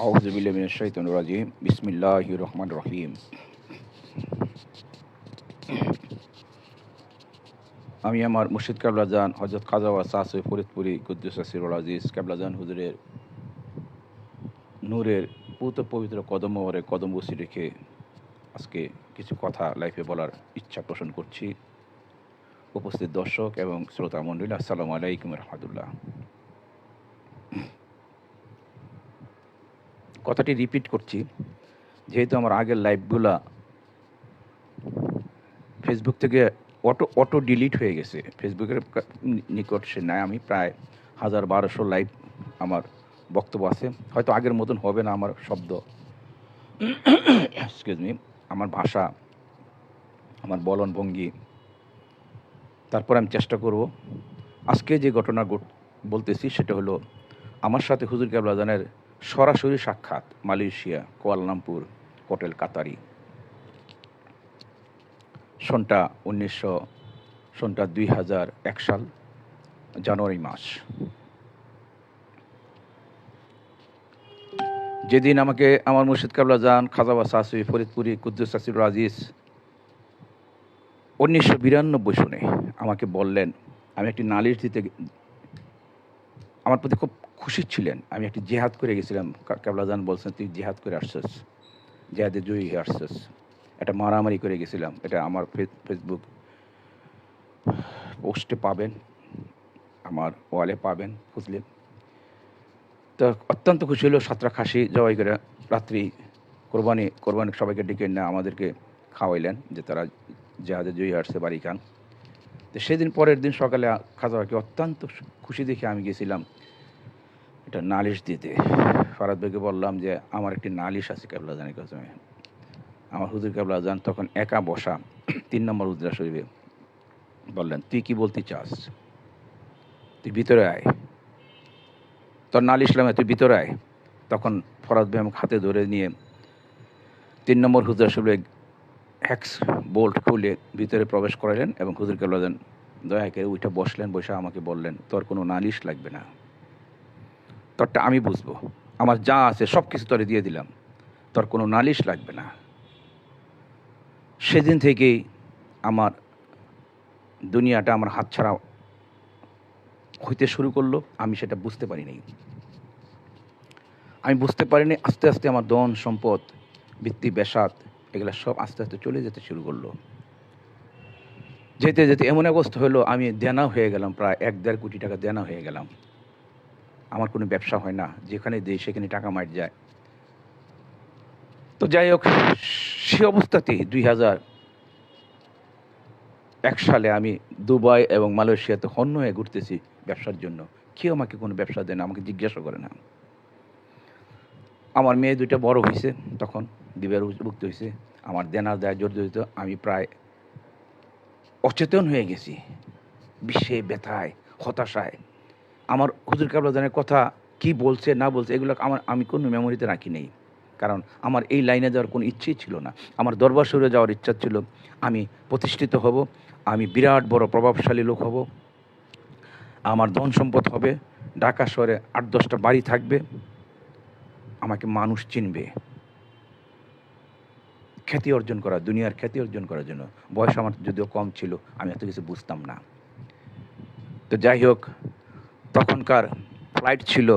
আউযুবিল্লাহি মিনাশ শাইতানির রাজিম। বিসমিল্লাহির রহমানির রহিম। আমি আমার মুর্শিদ কেবলাজান হযরত খাজা ওয়াজ সাসে ফরিদপুরি কুদ্দুস সিরুল আজিজ কেবলাজান হুজুরের নূরের পূত পবিত্র কদম মোবারকে কদম বসি রেখে আজকে কিছু কথা লাইফে বলার ইচ্ছা পোষণ করছি। উপস্থিত দর্শক এবং শ্রোতা মণ্ডলী, আসসালামু আলাইকুম রহমতুল্লাহ। কথাটি রিপিট করছি যেহেতু আমার আগের লাইভগুলা ফেসবুক থেকে অটো ডিলিট হয়ে গেছে। ফেসবুকের নিকট সে নাই। আমি প্রায় 1200 লাইভ আমার বক্তব্য আছে। হয়তো আগের মতন হবে না আমার শব্দ, এক্সকিউজ মি, আমার ভাষা, আমার বলন ভঙ্গি। তারপর আমি চেষ্টা করব। আজকে যে ঘটনা বলতেছি সেটা হলো আমার সাথে হুজুর কেবলাজানের সরাসরি সাক্ষাৎ মালয়েশিয়া কুয়ালালামপুর হোটেল কাতারি। সনটা 2001 সাল জানুয়ারি মাস। যেদিন আমাকে আমার মুর্শিদ কেবলাজান খাজা ওয়াজ সাসি ফরিদপুরি কুদ্দুস সিরুল আজিজ 1992 সনে আমাকে বললেন, আমি একটি নালিশ দিতে, আমার প্রতি খুব খুশি ছিলেন। আমি একটি জেহাদ করে গেছিলাম। কেবলাজান বলছেন, তুই জেহাদ করে আসছিস, জেহাদে জয়ী হয়ে আসছিস। এটা মারামারি করে গেছিলাম। এটা আমার ফেসবুক পোস্টে পাবেন, আমার ওয়ালে পাবেন খুঁজলে। তো অত্যন্ত খুশি হলো। 7টা খাসি জবাই করে রাত্রি কোরবানি সবাইকে ডেকে না আমাদেরকে খাওয়াইলেন যে তারা জেহাদে জয়ী আসছে বাড়ি খান। তো সেদিন পরের দিন সকালে খাজাকে অত্যন্ত খুশি দেখে আমি গেছিলাম এটা নালিশ দিতে। ফারাদ ভাইকে বললাম যে আমার একটি নালিশ আছে কেবলাজানের কাছে। আমার হুজুর কেবলাজান তখন একা বসা 3 নম্বর উজরা শরীফে বললেন, তুই কি বলতে চাস? তুই ভিতরে আয়, তোর নালিশ লামে, তুই ভিতরে আয়। তখন ফরাদ ভাই আমাকে হাতে ধরে নিয়ে 3 নম্বর হুজরা শরীফে হ্যাক্স বোল্ট খুলে ভিতরে প্রবেশ করালেন এবং হুজুর কেবলাজান দয়া করে উঠে বসলেন। বসে আমাকে বললেন, তোর কোনো নালিশ লাগবে না, তোরটা আমি বুঝবো। আমার যা আছে সব কিছু তোরে দিয়ে দিলাম, তোর কোনো নালিশ লাগবে না। সেদিন থেকেই আমার দুনিয়াটা আমার হাতছাড়া হইতে শুরু করলো। আমি সেটা বুঝতে পারিনি। আস্তে আস্তে আমার ধন সম্পদ বৃত্তি বেসাত এগুলো সব আস্তে আস্তে চলে যেতে শুরু করলো। যেতে যেতে এমন অবস্থা হলো আমি দেনা হয়ে গেলাম, প্রায় 1-1.5 কোটি টাকা দেনা হয়ে গেলাম। আমার কোনো ব্যবসা হয় না, যেখানে দেই সেখানে টাকা মার যায়। তো যাই হোক, সে অবস্থাতেই 2001 সালে আমি দুবাই এবং মালয়েশিয়াতে হন্য হয়ে ঘুরতেছি ব্যবসার জন্য। কেউ আমাকে কোনো ব্যবসা দেয় না, আমাকে জিজ্ঞাসা করে না। আমার মেয়ে 2টা বড় হয়েছে, তখন বিবাহভুক্ত হয়েছে। আমার দেনা দায় জর্জরিত। আমি প্রায় অচেতন হয়ে গেছি, বিষে ব্যথায় হতাশায়। আমার হুজুর কেবলাজানের কথা কি বলছে না বলছে এগুলো আমি কোনো মেমোরিতে রাখি নেই, কারণ আমার এই লাইনে যাওয়ার কোনো ইচ্ছেই ছিল না। আমার দরবার শরীরে যাওয়ার ইচ্ছা ছিল, আমি প্রতিষ্ঠিত হব, আমি বিরাট বড় প্রভাবশালী লোক হব, আমার ধন সম্পদ হবে, ঢাকা শহরে 8-10টা বাড়ি থাকবে, আমাকে মানুষ চিনবে। খ্যাতি অর্জন করা, দুনিয়ার খ্যাতি অর্জন করার জন্য। বয়স আমার যদিও কম ছিল, আমি এত কিছু বুঝতাম না। তো যাই হোক, তখনকার ফ্লাইট ছিল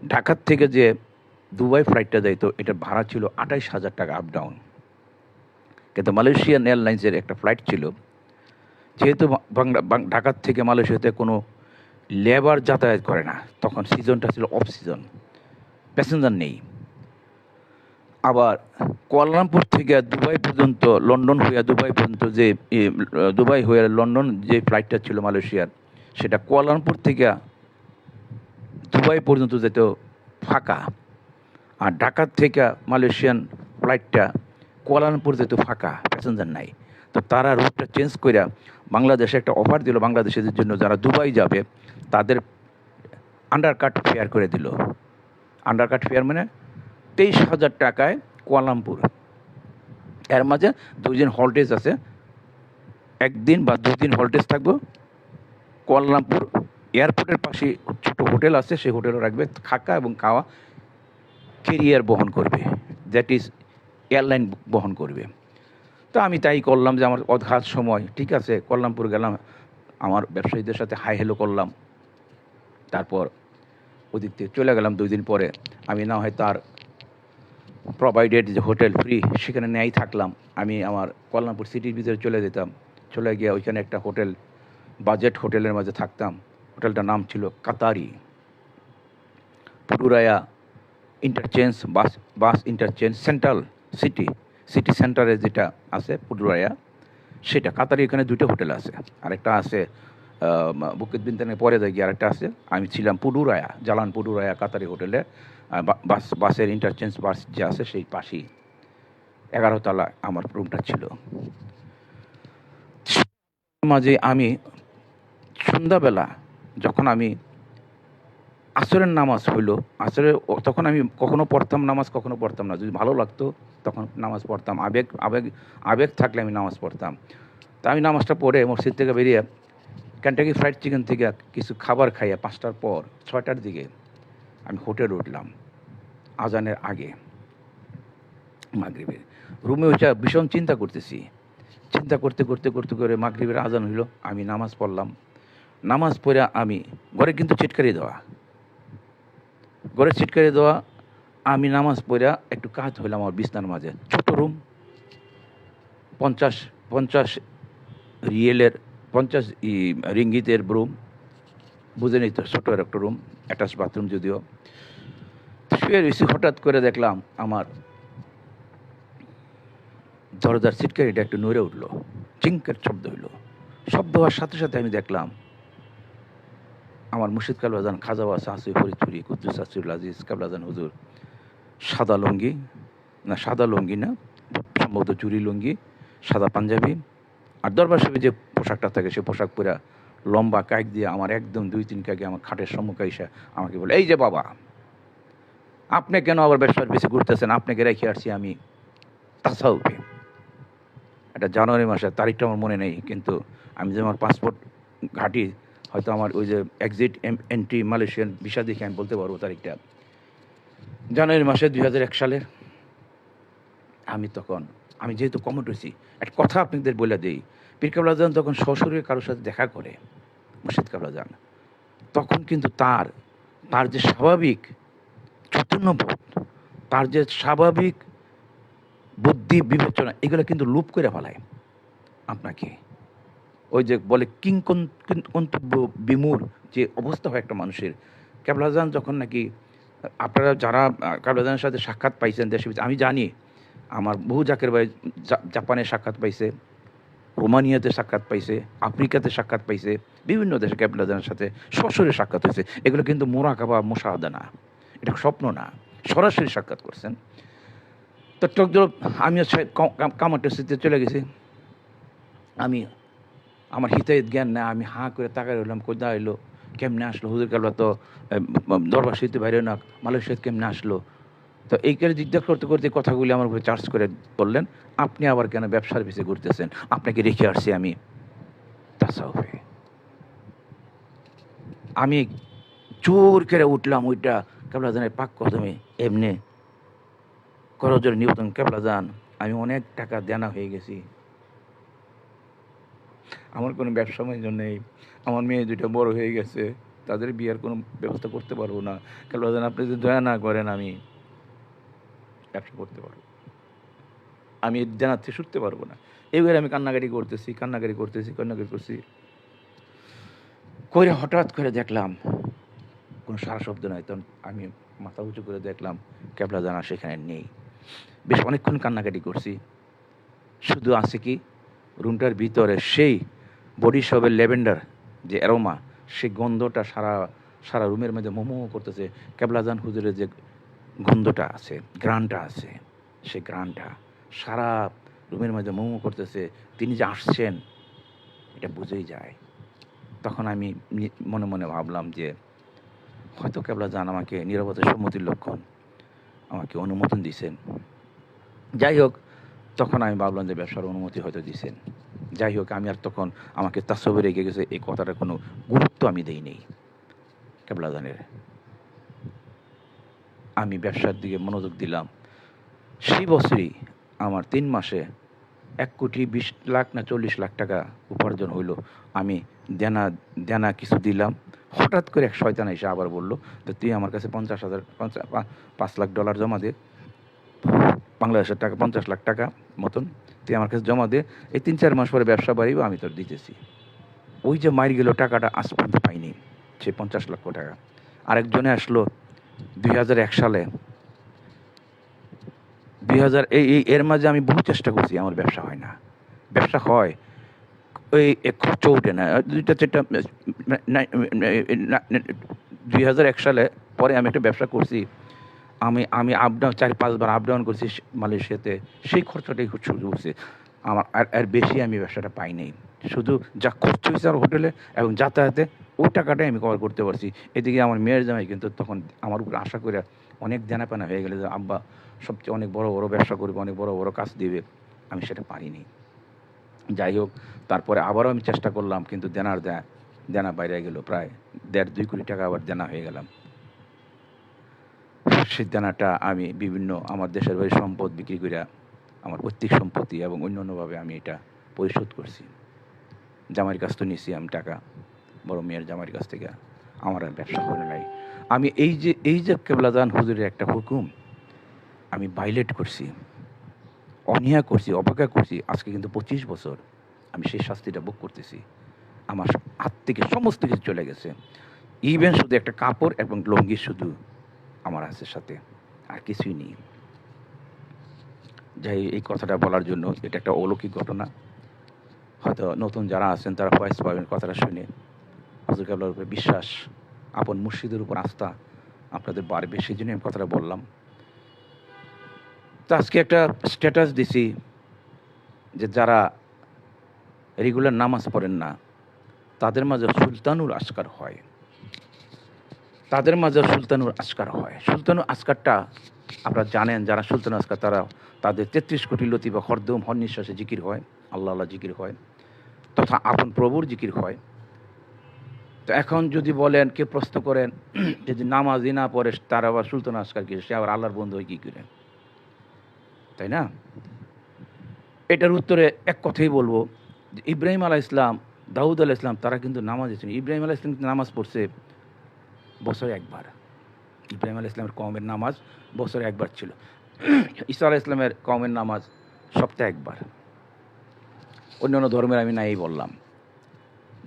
ঢাকার থেকে যে দুবাই ফ্লাইটটা যাইতো, এটার ভাড়া ছিল 28,000 টাকা আপ ডাউন। কিন্তু মালয়েশিয়ান এয়ারলাইন্সের একটা ফ্লাইট ছিল, যেহেতু ঢাকার থেকে মালয়েশিয়াতে কোনো লেবার যাতায়াত করে না, তখন সিজনটা ছিল অফ সিজন, প্যাসেঞ্জার নেই। আবার কুয়ালালামপুর থেকে দুবাই পর্যন্ত, লন্ডন হইয়া দুবাই পর্যন্ত যে দুবাই হইয়া লন্ডন যে ফ্লাইটটা ছিল মালয়েশিয়ার, সেটা কুয়ালালামপুর থেকে দুবাই পর্যন্ত যেত ফাঁকা। আর ঢাকার থেকে মালয়েশিয়ান ফ্লাইটটা কুয়ালালামপুর যেত ফাঁকা, প্যাসেঞ্জার নাই। তো তারা রুটটা চেঞ্জ করে বাংলাদেশে একটা অফার দিল, বাংলাদেশের জন্য যারা দুবাই যাবে তাদের আন্ডারকাট ফেয়ার করে দিল। আন্ডারকাট ফেয়ার মানে 23,000 টাকায় কুয়ালালামপুর। এর মাঝে 2 দিন হল্টেজ আছে, 1 দিন বা 2 দিন হল্টেজ থাকবো। কুয়ালালামপুর এয়ারপোর্টের পাশে ছোটো হোটেল আছে, সেই হোটেলও রাখবে, থাকা এবং খাওয়া কেরিয়ার বহন করবে, দ্যাট ইজ এয়ারলাইন বহন করবে। তো আমি তাই করলাম যে আমার অগাধ সময়, ঠিক আছে, কল্যাণপুর গেলাম, আমার ব্যবসায়ীদের সাথে হাই হ্যালো করলাম, তারপর ওদিক থেকে চলে গেলাম। 2 দিন পরে আমি না হয় তার প্রোভাইডেড যে হোটেল ফ্রি, সেখানে নেয়াই থাকলাম। আমি আমার কল্যাণপুর সিটির ভিতরে চলে যেতাম, চলে গিয়ে ওইখানে একটা হোটেল, বাজেট হোটেলের মাঝে থাকতাম। হোটেলটার নাম ছিল কাতারি, পুরুরায়া ইন্টারচেঞ্জ, বাস ইন্টারচেঞ্জ, সেন্ট্রাল সিটি সেন্টারে যেটা আছে পুরুরায়া, সেটা কাতারি। এখানে 2টা হোটেল আছে, আরেকটা আছে বুকিত বিনতানের পরে দেখি আরেকটা আছে। আমি ছিলাম পুরুরায়া, জালান পুরুরায়া কাতারি হোটেলে, বাসের ইন্টারচেঞ্জ বাস যে আছে সেই পাশেই 11 তলা আমার রুমটা ছিল। মাঝে আমি সন্ধ্যাবেলা যখন আমি আসরের নামাজ হইল, তখন আমি কখনো পড়তাম নামাজ, কখনো পড়তাম না। যদি ভালো লাগতো তখন নামাজ পড়তাম, আবেগ থাকলে আমি নামাজ পড়তাম। তা আমি নামাজটা পড়ে মসজিদ থেকে বেরিয়ে কেন্টাকি ফ্রাইড চিকেন থেকে কিছু খাবার খাইয়ে 5টার পর 6টার দিকে আমি হোটেলে উঠলাম আজানের আগে, মাগরিবে। রুমে ওইটা ভীষণ চিন্তা করতেছি, চিন্তা করতে করতে করতে করে মাগরিবের আজান হইল, আমি নামাজ পড়লাম। নামাজ পড়ে আমি ঘরে কিন্তু চিটকারি দেওয়া, আমি নামাজ পড়া একটু কাজ হইলাম আমার বিছনার মাঝে। ছোট রুম, 50 রিয়েলের 50 রিঙ্গিতের রুম, বুঝে নিত, ছোট একটা রুম, অ্যাটাচ বাথরুম যদিও। শুয়ে রয়েছি, হঠাৎ করে দেখলাম আমার দরজার ছিটকারিটা একটু নড়ে উঠলো, চিঙ্কের শব্দ হইল। শব্দ হওয়ার সাথে সাথে আমি দেখলাম আমার মুর্শিদ কাবলাজান খাজা বাবা শাহসুই ফরিদপুরি কুদ্দুস আসিফুল আজিজ কাবলাজান হুজুর সাদা লুঙ্গি না, সম্ভবত চুরি লুঙ্গি, সাদা পাঞ্জাবি, আর দরবার শরীফে যে পোশাকটা থাকে সে পোশাক পরে লম্বা কাইক দিয়ে আমার একদম 2-3 কাকে আমার খাটের সম্মুখে এসে আমাকে বলে, এই যে বাবা, আপনি কেন আবার ব্যবসার পিছিয়ে ঘুরতেছেন? আপনাকে রেখে আসছি আমি তাসাউফে। এটা জানুয়ারি মাসের তারিখটা আমার মনে নেই, কিন্তু আমি যে আমার পাসপোর্ট ঘাঁটি, হয়তো আমার ওই যে এক্সিট এন্ট্রি মালয়েশিয়ান ভিসা দেখে আমি বলতে পারবো তারিখটা, জানুয়ারি মাসে 2001 সালের। আমি যেহেতু কমেন্ট হয়েছি, একটা কথা আপনাদের বলে দিই, পীর কাবলাজান তখন সশরীরে কারোর সাথে দেখা করে, মুর্শিদ কাবলাজান, তখন কিন্তু তার যে স্বাভাবিক চৈতন্যবোধ, তার যে স্বাভাবিক বুদ্ধি বিবেচনা, এগুলো কিন্তু লুপ করে ফেলায় আপনাকে। ওই যে বলে কন্তব্য বিমূর যে অবস্থা হয় একটা মানুষের। কাবলাজান যখন নাকি, আপনারা যারা কাবলাজানের সাথে সাক্ষাৎ পাইছেন দেশে, আমি জানি আমার বহু জাকের ভাই জাপানে সাক্ষাৎ পাইছে, রোমানিয়াতে সাক্ষাৎ পাইছে, আফ্রিকাতে সাক্ষাৎ পাইছে, বিভিন্ন দেশে কাবলাজানের সাথে সরাসরি সাক্ষাৎ হয়েছে। এগুলো কিন্তু মোরাকাবা মুশাহাদা না, এটা স্বপ্ন না, সরাসরি সাক্ষাৎ করছেন। তো আমি কামারটাসিতে চলে গেছি, আমার হিতায়ত জ্ঞান না, আমি হাঁ করে তাকাই রইলাম, কোথায় এলো, কেমনে আসলো হুজুর কাবলা, তো দরবার শরীফে বাইরে না, মালয়েশিয়াতে কেমনে আসলো? তো এইখানে জিজ্ঞাসা করতে করতে কথাগুলি আমার উপরে চার্জ করে বললেন, আপনি আবার কেন ব্যবসার পিছিয়ে ঘুরতেছেন? আপনাকে রেখে আসছি আমি তাসাউফে। আমি জোর করে উঠলাম, ওইটা কাবলাজানের পাক কদমে এমনি করজোর নিবেদন, কাবলাজান আমি অনেক টাকা দেনা হয়ে গেছি, আমার কোনো ব্যবসা বাণিজ্য নেই, আমার মেয়ে 2টা বড় হয়ে গেছে, তাদের বিয়ের কোনো ব্যবস্থা করতে পারবো না, কাবলাজান আপনি যদি দয়া না করেন আমি ব্যবসা করতে পারবো, আমি দেনার থেকে ছুটতে পারবো না। এইবারে আমি কান্নাকাটি করছি, করে হঠাৎ করে দেখলাম কোনো সারা শব্দ নাই। তখন আমি মাথা উঁচু করে দেখলাম কাবলাজান সেখানে নেই। বেশ অনেকক্ষণ কান্নাকাটি করছি, শুধু আছে কি রুমটার ভিতরে সেই বডি শপের ল্যাভেন্ডার যে অ্যারোমা, সেই গন্ধটা সারা রুমের মধ্যে মোমো করতেছে। কাবলাজান হুজুরের যে গন্ধটা আছে, গ্রানটা আছে, সেই গ্রানটা সারা রুমের মধ্যে মোমো করতেছে। তিনি যে আসছেন এটা বুঝেই যায়। তখন আমি মনে মনে ভাবলাম যে হয়তো কাবলাজান আমাকে নিরাপত্তা সম্মতির লক্ষণ আমাকে অনুমোদন দিয়েছেন। যাই হোক, তখন আমি ভাবলাম যে ব্যবসার অনুমতি হয়তো দিয়েছেন। যাই হোক, আমি আর তখন আমাকে তাসবে রেখে গেছে এই কথাটা কোনো গুরুত্ব আমি দেই নেই। কাবলাজানের আমি ব্যবসার দিকে মনোযোগ দিলাম। সেই বছরই আমার ৩ মাসে ১,২০,০০,০০০ না ৪০,০০,০০০ টাকা উপার্জন হইল। আমি দেনা দেনা কিছু দিলাম। হঠাৎ করে এক শয়তান এসে আবার বলল, "তো তুই আমার কাছে ৫০,০০০ $৫,০০,০০০ জমা দে। বাংলাদেশের টাকা ৫০,০০,০০০ টাকা মতন তুই আমার কাছে জমা দে। এই ৩-৪ মাস পরে ব্যবসা বাড়িব, আমি তোর দিতেছি।" ওই যে মাইর গেল টাকাটা আজ পর্যন্ত পাইনি, সে ৫০,০০,০০০ টাকা। আরেকজনে আসলো ২০০১ সালে। ২০০০ এর মাঝে আমি বহু চেষ্টা করছি, আমার ব্যবসা হয় না। ব্যবসা হয়, ওই খরচ ওঠে না। ২০০১ সালে পরে আমি একটা ব্যবসা করছি। আমি আমি আপ ডাউন ৪-৫ বার আপ ডাউন করছি মালয়েশিয়াতে। সেই খরচাটাই শুরু করছে আমার। আর বেশি আমি ব্যবসাটা পাই নাই। শুধু যা খরচ হয়েছে আমার হোটেলে এবং যাতায়াতে, ওই টাকাটাই আমি কভার করতে পারছি। এদিকে আমার মেয়ের জামাই কিন্তু তখন আমার উপর আশা করে অনেক দেনাপানা হয়ে গেলে যে আব্বা সবচেয়ে অনেক বড় বড় ব্যবসা করবে, অনেক বড় বড় কাজ দিবে। আমি সেটা পারিনি। যাই হোক, তারপরে আবারও আমি চেষ্টা করলাম, কিন্তু দেনা বাইরে গেল। প্রায় ১.৫-২ কোটি টাকা আবার দেনা হয়ে গেলাম। সেই দেনাটা আমি বিভিন্ন আমার দেশের বাড়ির সম্পদ বিক্রি করে, আমার পৈতৃক সম্পত্তি এবং অন্যান্যভাবে আমি এটা পরিশোধ করছি। জামাইয়ের কাছ থেকে নিয়েছি আমি টাকা, বড় মেয়ের জামাইয়ের কাছ থেকে। আমার আর ব্যবসা করে নাই। আমি এই যে কেবলাজান হুজুরের একটা হুকুম আমি ভাইলেট করছি, অনীহা করছি, অবজ্ঞা করছি। আজকে কিন্তু ২৫ বছর আমি সেই শাস্তিটা ভোগ করতেছি। আমার হাত থেকে সমস্ত কিছু চলে গেছে। ইভেন শুধু একটা কাপড় এবং লুঙ্গি শুধু আমার আছে সাথে, আর কিছুই নেই। যাই, এই কথাটা বলার জন্য, এটা একটা অলৌকিক ঘটনা। হয়তো নতুন যারা আছেন তারা ভয়েস পাবেন কথাটা শুনে। হুজুর কেবলার উপরে বিশ্বাস, আপন মুর্শিদের উপর আস্থা আপনাদের বাড়বে, সেই জন্য আমি কথাটা বললাম। তো আজকে একটা স্ট্যাটাস দিছি যে যারা রেগুলার নামাজ পড়েন না তাদের মাঝে সুলতানুল আসকার হয়, তাদের মাঝে সুলতানুল আসকার হয়। সুলতানুল আসকারটা আপনারা জানেন, যারা সুলতানুল আসকার তারা তাদের ৩৩ কোটি লতিফা হরদম হর নিঃশ্বাসে জিকির হয়, আল্লাহ আল্লাহ জিকির হয়, তথা আপন প্রভুর জিকির হয়। তো এখন যদি বলেন, কে প্রশ্ন করেন যদি নামাজই না পড়ে তার আবার সুলতান আসকার কি, সে আবার আল্লাহর বন্ধু হয় কী করে, তাই না? এটার উত্তরে এক কথাই বলবো যে ইব্রাহিম আলাইহিস ইসলাম, দাউদ আলাইহিস ইসলাম তারা কিন্তু নামাজ ছিলেন। ইব্রাহিম আলাইহিস ইসলাম নামাজ পড়ছে বছরে একবার। ইব্রাহিম আলাইহিস ইসলামের কওমের নামাজ বছরে একবার ছিল। ঈসা আলাইহিস ইসলামের কওমের নামাজ সপ্তাহে একবার। অন্যান্য ধর্মের আমি নাই বললাম,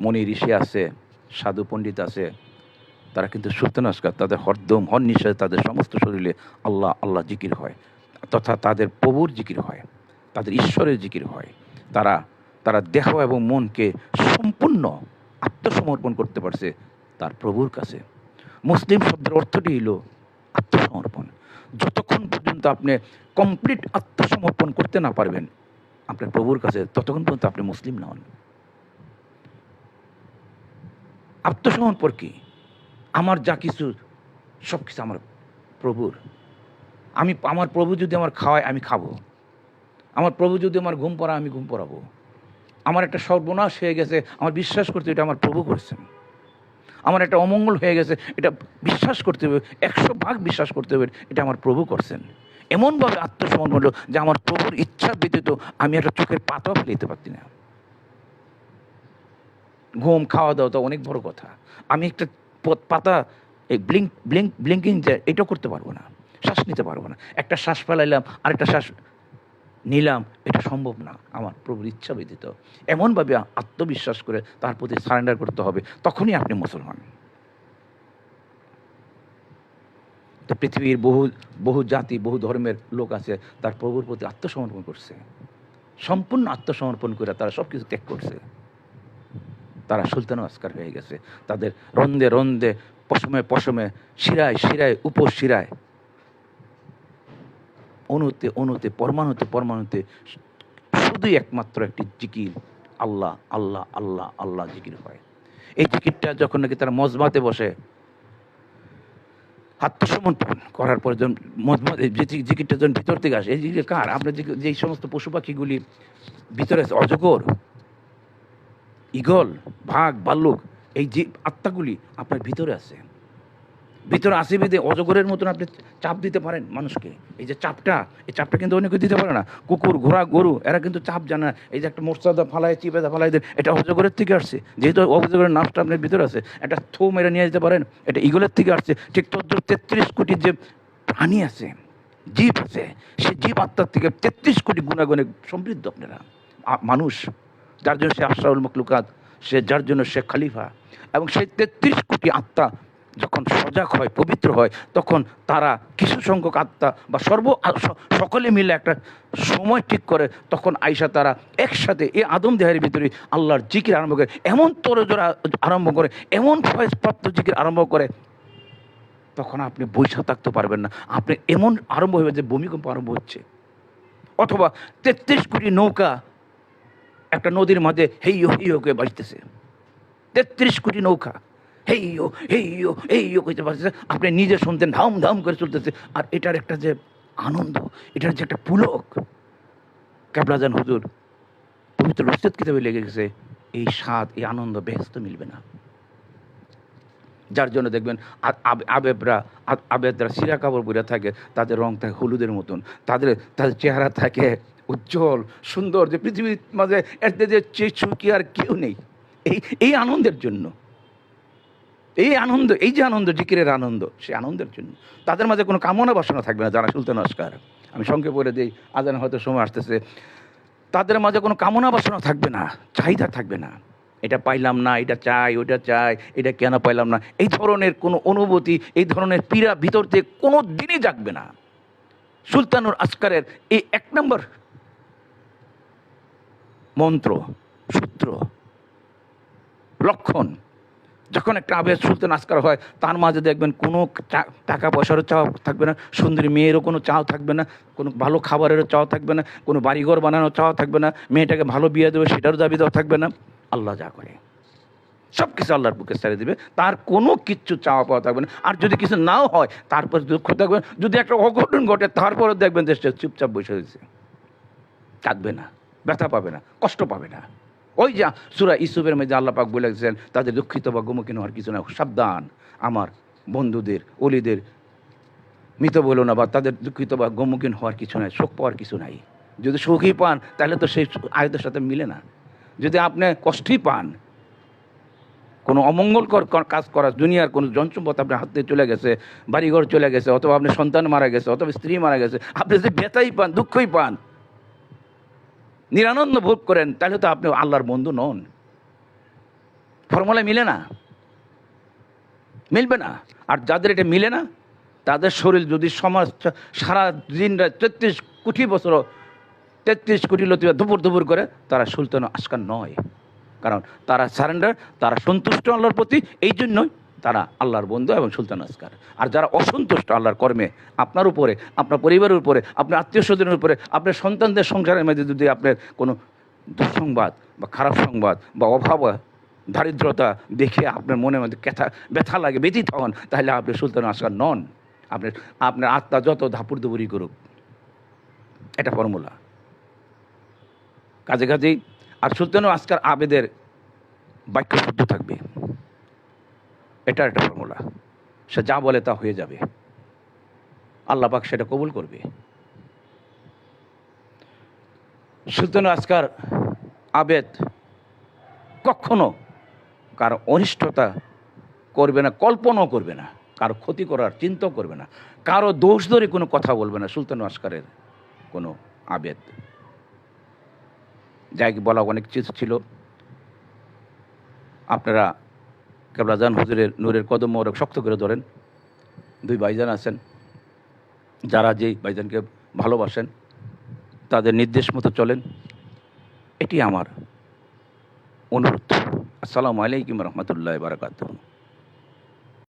মনি ঋষি আছে, সাধু পণ্ডিত আছে, তারা কিন্তু সুলতান আসকার, তাদের হরদম হর নিঃশ্বাসে তাদের সমস্ত শরীরে আল্লাহ আল্লাহ জিকির হয়, তথা তাদের প্রভুর জিকির হয়, তাদের ঈশ্বরের জিকির হয়। তারা তারা দেহ এবং মনকে সম্পূর্ণ আত্মসমর্পণ করতে পারছে তার প্রভুর কাছে। মুসলিম শব্দের অর্থটি হইল আত্মসমর্পণ। যতক্ষণ পর্যন্ত আপনি কমপ্লিট আত্মসমর্পণ করতে না পারবেন আপনার প্রভুর কাছে, ততক্ষণ পর্যন্ত আপনি মুসলিম নন। আত্মসমর্পণ কি? আমার যা কিছু সব কিছু আমার প্রভুর। আমার প্রভু যদি আমার খাওয়ায় আমি খাবো, আমার প্রভু যদি আমার ঘুম পড়া আমি ঘুম পড়াবো। আমার একটা সর্বনাশ হয়ে গেছে, আমার বিশ্বাস করতে এটা আমার প্রভু করছেন। আমার একটা অমঙ্গল হয়ে গেছে, এটা বিশ্বাস করতে হবে, ১০০ ভাগ বিশ্বাস করতে হবে এটা আমার প্রভু করছেন। এমনভাবে আত্মসমর্পণ হলো যে আমার প্রভুর ইচ্ছা ব্যতীত আমি একটা চোখের পাতাও ফেলতে পারছি না। ঘুম, খাওয়া দাওয়া তো অনেক বড় কথা, আমি একটা পাতা এই ব্লিঙ্কিং যে এটাও করতে পারবো না, শ্বাস নিতে পারবো না। একটা শ্বাস ফেলাইলাম আরেকটা শ্বাস নিলাম, এটা সম্ভব না আমার প্রভুর ইচ্ছা ব্যতীত। এমনভাবে আত্মবিশ্বাস করে তার প্রতি সারেন্ডার করতে হবে, তখনই আপনি মুসলমান। তো পৃথিবীর বহু জাতি, বহু ধর্মের লোক আছে, তার প্রভুর প্রতি আত্মসমর্পণ করছে, সম্পূর্ণ আত্মসমর্পণ করে তারা সব কিছু ত্যাগ করছে। তারা সুলতান আসকার হয়ে গেছে। তাদের রন্দে রন্দে, পশমে পশমে, শিরায় শিরায়, উপশিরায়, অণুতে অণুতে, পরমাণুতে পরমাণুতে শুধুই একমাত্র একটি জিকির, আল্লাহ আল্লাহ আল্লাহ আল্লাহ জিকির হয়। এই জিকিরটা যখন নাকি তারা মজমাতে বসে আত্মসমর্পণ করার পর যে জিকিরটা যখন ভিতর থেকে আসে, এই জিকির কার? আপনার যেই সমস্ত পশু পাখিগুলি ভিতরে আছে, অজগর, ঈগল, বাঘ, ভাল্লুক, এই যে আত্মাগুলি আপনার ভিতরে আছে। ভিতরে আসি বিধে অজগরের মতন আপনি চাপ দিতে পারেন মানুষকে। এই যে চাপটা, এই চাপটা কিন্তু অনেকে দিতে পারে না। কুকুর, ঘোড়া, গরু এরা কিন্তু চাপ জানে না। এই যে একটা মোর্চাদা ফালায়, চিপেদা ফালাই দেন, এটা অজগরের থেকে আসছে। যেহেতু অজগরের নামটা আপনার ভিতরে আছে, একটা থো মেরে নিয়ে যেতে পারেন, এটা ইগলের থেকে আসছে। ঠিক 33 কোটি যে প্রাণী আছে, জীব আছে, সেই জীব আত্মার থেকে 33 কোটি গুণাগুণে সমৃদ্ধ আপনারা মানুষ। যার জন্য সে আশরাফুল মখলুকাত, যার জন্য সে খলিফা। এবং সেই 33 কোটি আত্মা যখন সজাগ হয়, পবিত্র হয়, তখন তারা কিছু সংখ্যক আত্মা বা সকলে মিলে একটা সময় ঠিক করে, তখন আইসা তারা একসাথে এই আদম দেহের ভিতরে আল্লাহর জিকির আরম্ভ করে, এমন তরজোড়া আরম্ভ করে, এমন ফয়েজপ্রাপ্ত জিকির আরম্ভ করে, তখন আপনি বৈশা থাকতে পারবেন না। আপনি এমন আরম্ভ হয়ে যে ভূমিকম্প আরম্ভ হচ্ছে, অথবা 33 কোটি নৌকা একটা নদীর মাঝে হেইয়ো হেইয়ো করে বাজতেছে। 33 কোটি নৌকা হেইয়ো হেইয়ো হেইয়ো করতে পারতেছে, আপনি নিজে শুনতেন, ধাম ধাম করে চলতেছে। আর এটার একটা যে আনন্দ, এটার যে একটা পুলক, কেবলাজান হুজুর পবিত্র রসিদ কিতাবে লেগে গেছে, এই স্বাদ, এই আনন্দ বেহেশতে মিলবে না। যার জন্য দেখবেন আবেদরা সিরা কাপড় পরে থাকে, তাদের রং থাকে হলুদের মতন, তাদের চেহারা থাকে উজ্জ্বল সুন্দর, যে পৃথিবীর মাঝে এতে যে সুখী আর কেউ নেই। এই আনন্দের জন্য, এই আনন্দ, এই যে আনন্দ, জিকিরের আনন্দ, সেই আনন্দের জন্য তাদের মাঝে কোনো কামনা বাসনা থাকবে না। যারা সুলতান আসকার, আমি সংক্ষেপে বলে দিই, আজান হয়তো সময় আসতেছে, তাদের মাঝে কোনো কামনা বাসনা থাকবে না, চাহিদা থাকবে না, এটা পাইলাম না, এটা চাই, ওইটা চাই, এটা কেন পাইলাম না, এই ধরনের কোনো অনুভূতি, এই ধরনের পীড়া ভিতর থেকে কোনো দিনই জাগবে না। সুলতানুল আসকারের এই 1 নম্বর মন্ত্র, সূত্র, লক্ষণ, যখন একটা আবেদ সুলতান আসকার হয়, তার মাঝে দেখবেন কোনো টাকা পয়সারও চাও থাকবে না, সুন্দরী মেয়েরও কোনো চাও থাকবে না, কোনো ভালো খাবারেরও চাও থাকবে না, কোনো বাড়িঘর বানানোর চাও থাকবে না, মেয়েটাকে ভালো বিয়ে দেবে সেটারও দাবি দেওয়া থাকবে না। আল্লাহ যা করে সব কিছু আল্লাহর বুকে ছেড়ে দেবে, তার কোনো কিচ্ছু চাওয়া পাওয়া থাকবে না। আর যদি কিছু নাও হয়, তারপর দুঃখ থাকবে, যদি একটা অঘটন ঘটে, তারপরে দেখবেন যে সে চুপচাপ বসে রয়েছে, কাঁদবে না, ব্যথা পাবে না, কষ্ট পাবে না। ওই যে সূরা ইউসুফের মধ্যে আল্লাহ পাক বলেছেন, তাদের দুঃখিত বা গোমুখী হওয়ার কিছু না, সাবধান আমার বন্ধুদের, অলিদের মৃত বলো না, বা তাদের দুঃখিত বা গোমুখীন হওয়ার কিছু নাই, শোক পাওয়ার কিছু নাই। যদি সুখই পান, তাহলে তো সেই আয়াতের সাথে মিলে না। যদি আপনি কষ্টই পান, কোনো অমঙ্গলকর কাজ করা, দুনিয়ার কোনো জনসম্পদ আপনার হাত থেকে চলে গেছে, বাড়িঘর চলে গেছে, অথবা আপনার সন্তান মারা গেছে, অথবা স্ত্রী মারা গেছে, আপনি যদি ব্যথাই পান, দুঃখই পান, নিরানন্দ ভোগ করেন, তাহলে তো আপনি আল্লাহর বন্ধু নন। ফর্মুলা মিলে না, মিলবে না। আর যাদের এটা মিলে না, তাদের শরীর যদি সমাজ সারা দিন 33 কোটি বছর 33 কোটি লতিবা দুপুর দুপুর করে, তারা সুলতান আসকার নয়। কারণ তারা সারেন্ডার, তারা সন্তুষ্ট আল্লাহর প্রতি, এই জন্যই তারা আল্লাহর বন্ধু এবং সুলতান আসকার। আর যারা অসন্তুষ্ট আল্লাহর কর্মে, আপনার উপরে, আপনার পরিবারের উপরে, আপনার আত্মীয় স্বজনের উপরে, আপনার সন্তানদের সংসারের মধ্যে যদি আপনার কোনো দুঃসংবাদ বা খারাপ সংবাদ বা অভাব, দারিদ্রতা দেখে আপনার মনের মধ্যে ব্যথা লাগে, ব্যথিত হন, তাহলে আপনি সুলতান আসকার নন। আপনার আত্মা যত ধাপুর দুপুরি করুক, এটা ফর্মুলা। কাজেই আর সুলতান আসকার আবেদের বাক্য শুদ্ধ থাকবে, এটা একটা ফর্মুলা। সে যা বলে তা হয়ে যাবে, আল্লাহ পাক সেটা কবুল করবে। সুলতান আসকার আবেদ কখনো কারো অনিষ্টতা করবে না, কল্পনাও করবে না, কারো ক্ষতি করার চিন্তাও করবে না, কারো দোষ ধরে কোনো কথা বলবে না। সুলতান আসকারের কোনো আবেদ, যাই বলা অনেক কিছু ছিল। আপনারা কেবলাজান হুজুরের নূরের কদম মোবারক শক্ত করে ধরেন। 2 ভাইজান আছেন, যারা যেই ভাইজানকে ভালোবাসেন, তাদের নির্দেশ মতো চলেন, এটি আমার অনুরোধ। আসসালামু আলাইকুম রহমতুল্লাহ বারাকাতুহু।